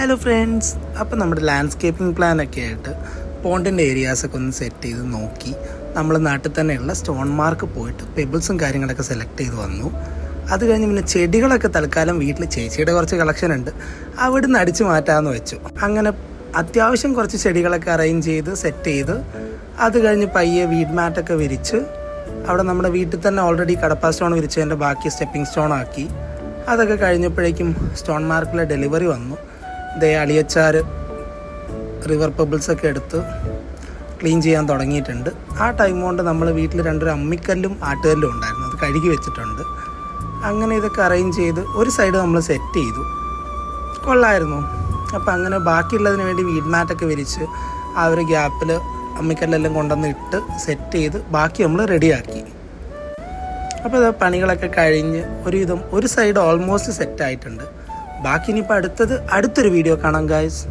Hello friends, അപ്പോൾ നമ്മുടെ landscaping പ്ലാനൊക്കെ ആയിട്ട് പോണ്ടിൻ്റെ ഏരിയാസൊക്കെ ഒന്ന് സെറ്റ് ചെയ്ത് നോക്കി. നമ്മൾ നാട്ടിൽ തന്നെയുള്ള സ്റ്റോൺ മാർക്ക് പോയിട്ട് പെബിൾസും കാര്യങ്ങളൊക്കെ സെലക്ട് ചെയ്ത് വന്നു. അത് കഴിഞ്ഞ് പിന്നെ ചെടികളൊക്കെ തൽക്കാലം വീട്ടിൽ ചേച്ചിയുടെ കുറച്ച് കളക്ഷൻ ഉണ്ട്, അവിടെ നിന്ന് അടിച്ചു മാറ്റാമെന്ന് വെച്ചു. അങ്ങനെ അത്യാവശ്യം കുറച്ച് ചെടികളൊക്കെ അറേഞ്ച് ചെയ്ത് സെറ്റ് ചെയ്ത് അത് കഴിഞ്ഞ് പയ്യെ വീഡ് മാറ്റൊക്കെ വിരിച്ച് അവിടെ നമ്മുടെ വീട്ടിൽ തന്നെ ഓൾറെഡി കടപ്പാ സ്റ്റോൺ വിരിച്ചതിൻ്റെ ബാക്കി സ്റ്റെപ്പിംഗ് സ്റ്റോൺ ആക്കി. അതൊക്കെ കഴിഞ്ഞപ്പോഴേക്കും സ്റ്റോൺ മാർക്കിലെ ഡെലിവറി വന്നു. അളിയച്ചാർ റിവർ പെബിൾസൊക്കെ എടുത്ത് ക്ലീൻ ചെയ്യാൻ തുടങ്ങിയിട്ടുണ്ട്. ആ ടൈം കൊണ്ട് നമ്മൾ വീട്ടിൽ രണ്ടൊരു അമ്മിക്കല്ലും ആട്ടുകല്ലും ഉണ്ടായിരുന്നു, അത് കഴുകി വെച്ചിട്ടുണ്ട്. അങ്ങനെ ഇതൊക്കെ അറേഞ്ച് ചെയ്ത് ഒരു സൈഡ് നമ്മൾ സെറ്റ് ചെയ്തു, കൊള്ളായിരുന്നു. അപ്പോൾ അങ്ങനെ ബാക്കിയുള്ളതിന് വേണ്ടി വീഡ് മാറ്റൊക്കെ വിരിച്ച് ആ ഒരു ഗ്യാപ്പിൽ അമ്മിക്കല്ലെല്ലാം കൊണ്ടുവന്ന് ഇട്ട് സെറ്റ് ചെയ്ത് ബാക്കി നമ്മൾ റെഡിയാക്കി. അപ്പോൾ ഇത് പണികളൊക്കെ കഴിഞ്ഞ് ഒരു സൈഡ് ഓൾമോസ്റ്റ് സെറ്റ് ആയിട്ടുണ്ട്. ബാക്കി ഇനിയിപ്പോൾ അടുത്തൊരു വീഡിയോ കാണാം ഗായ്സ്.